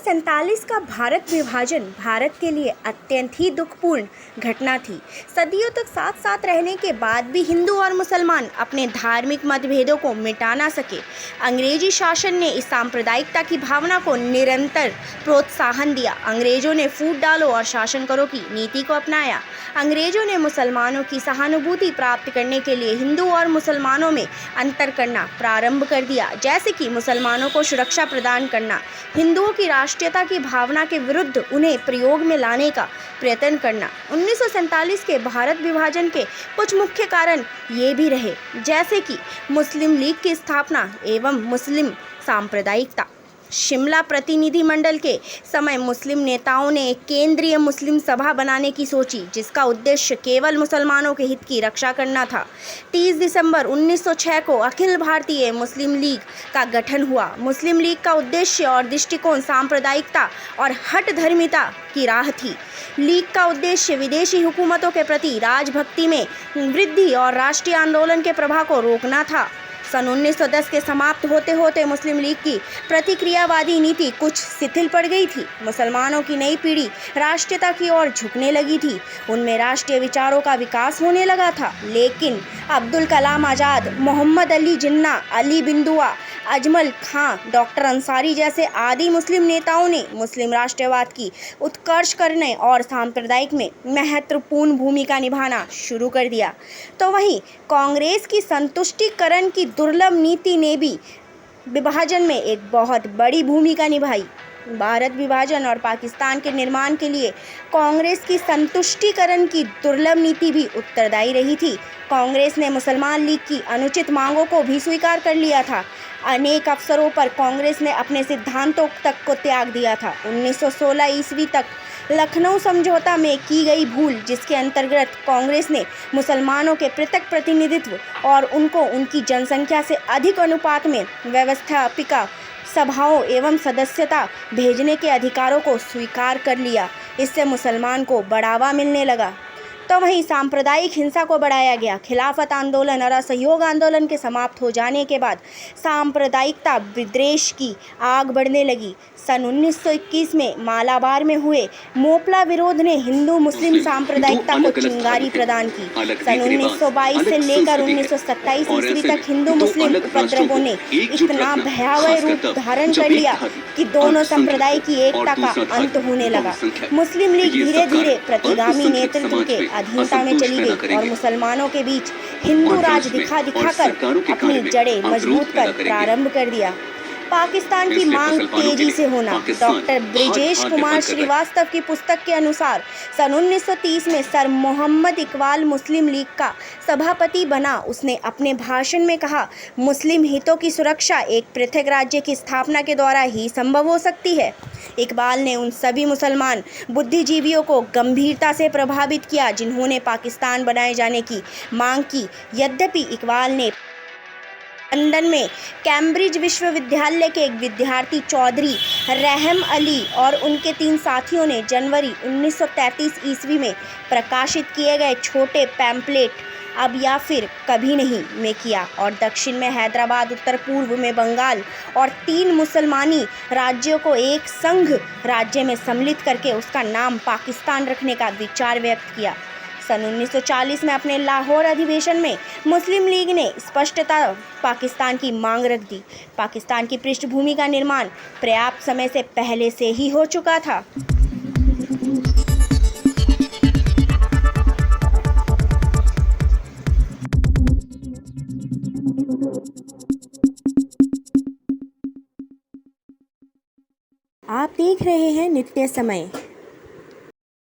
1947 का भारत विभाजन भारत के लिए अत्यंत ही दुखपूर्ण घटना थी। सदियों तक साथ साथ रहने के बाद भी हिंदू और मुसलमान अपने धार्मिक मतभेदों को मिटा ना सके। अंग्रेजी शासन ने इस सांप्रदायिकता की भावना को निरंतर प्रोत्साहन दिया। अंग्रेजों ने फूट डालो और शासन करो की नीति को अपनाया। अंग्रेजों ने मुसलमानों की सहानुभूति प्राप्त करने के लिए हिंदू और मुसलमानों में अंतर करना प्रारंभ कर दिया, जैसे कि मुसलमानों को सुरक्षा प्रदान करना, हिंदुओं की राष्ट्रीयता की भावना के विरुद्ध उन्हें प्रयोग में लाने का प्रयत्न करना। 1947 के भारत विभाजन के कुछ मुख्य कारण ये भी रहे, जैसे कि मुस्लिम लीग की स्थापना एवं मुस्लिम सांप्रदायिकता। शिमला प्रतिनिधिमंडल के समय मुस्लिम नेताओं ने एक केंद्रीय मुस्लिम सभा बनाने की सोची, जिसका उद्देश्य केवल मुसलमानों के हित की रक्षा करना था। 30 दिसंबर 1906 को अखिल भारतीय मुस्लिम लीग का गठन हुआ। मुस्लिम लीग का उद्देश्य और दृष्टिकोण सांप्रदायिकता और हठ धर्मिता की राह थी। लीग का उद्देश्य विदेशी हुकूमतों के प्रति राजभक्ति में वृद्धि और राष्ट्रीय आंदोलन के प्रवाह को रोकना था। सन 1910 के समाप्त होते होते मुस्लिम लीग की प्रतिक्रियावादी नीति कुछ शिथिल पड़ गई थी। मुसलमानों की नई पीढ़ी राष्ट्रीयता की ओर झुकने लगी थी। उनमें राष्ट्रीय विचारों का विकास होने लगा था। लेकिन अब्दुल कलाम आज़ाद, मोहम्मद अली जिन्ना, अली बिंदुआ, अजमल खां, डॉक्टर अंसारी जैसे आदि मुस्लिम नेताओं ने मुस्लिम राष्ट्रवाद की उत्कर्ष करने और सांप्रदायिक में महत्वपूर्ण भूमिका निभाना शुरू कर दिया। तो वहीं कांग्रेस की संतुष्टिकरण की दुर्लभ नीति ने भी विभाजन में एक बहुत बड़ी भूमिका निभाई। भारत विभाजन और पाकिस्तान के निर्माण के लिए कांग्रेस की संतुष्टिकरण की दुर्लभ नीति भी उत्तरदायी रही थी। कांग्रेस ने मुसलमान लीग की अनुचित मांगों को भी स्वीकार कर लिया था। अनेक अवसरों पर कांग्रेस ने अपने सिद्धांतों तक को त्याग दिया था। 1916 ईस्वी तक लखनऊ समझौता में की गई भूल, जिसके अंतर्गत कांग्रेस ने मुसलमानों के पृथक प्रतिनिधित्व और उनको उनकी जनसंख्या से अधिक अनुपात में व्यवस्थापिका सभाओं एवं सदस्यता भेजने के अधिकारों को स्वीकार कर लिया। इससे मुसलमान को बढ़ावा मिलने लगा। तो वहीं सांप्रदायिक हिंसा को बढ़ाया गया। खिलाफत आंदोलन और असहयोग आंदोलन के समाप्त हो जाने के बाद सांप्रदायिकता विद्वेष की आग बढ़ने लगी। सन 1921 में मालाबार में हुए मोपला विरोध ने हिंदू मुस्लिम सांप्रदायिकता को चिंगारी प्रदान की। सन 1922 से लेकर 1927 ईस्वी तक हिंदू मुस्लिम उपद्रवों ने इतना भयावह रूप धारण कर लिया कि दोनों संप्रदाय की एकता का अंत होने लगा। मुस्लिम लीग धीरे धीरे प्रतिगामी नेतृत्व के अधीनता में चली गई और मुसलमानों के बीच हिंदू राज दिखा कर अपनी जड़ें मजबूत कर प्रारंभ कर दिया। पाकिस्तान की मांग तेजी से होना। डॉक्टर ब्रिजेश कुमार श्रीवास्तव की पुस्तक के अनुसार सन 1930 में सर मोहम्मद इकबाल मुस्लिम लीग का सभापति बना। उसने अपने भाषण में कहा, मुस्लिम हितों की सुरक्षा एक पृथक राज्य की स्थापना के द्वारा ही संभव हो सकती है। इकबाल ने उन सभी मुसलमान बुद्धिजीवियों को गंभीरता से प्रभावित किया जिन्होंने पाकिस्तान बनाए जाने की मांग की। यद्यपि इकबाल ने लंदन में कैम्ब्रिज विश्वविद्यालय के एक विद्यार्थी चौधरी रहम अली और उनके 3 साथियों ने जनवरी 1933 ईस्वी में प्रकाशित किए गए छोटे पैम्पलेट अब या फिर कभी नहीं में किया और दक्षिण में हैदराबाद, उत्तर पूर्व में बंगाल और 3 मुसलमानी राज्यों को एक संघ राज्य में सम्मिलित करके उसका नाम पाकिस्तान रखने का विचार व्यक्त किया। सन 1940 में अपने लाहौर अधिवेशन में मुस्लिम लीग ने स्पष्टता पाकिस्तान की मांग रख दी। पाकिस्तान की पृष्ठभूमि का निर्माण पर्याप्त समय से पहले से ही हो चुका था। आप देख रहे हैं नित्य समय।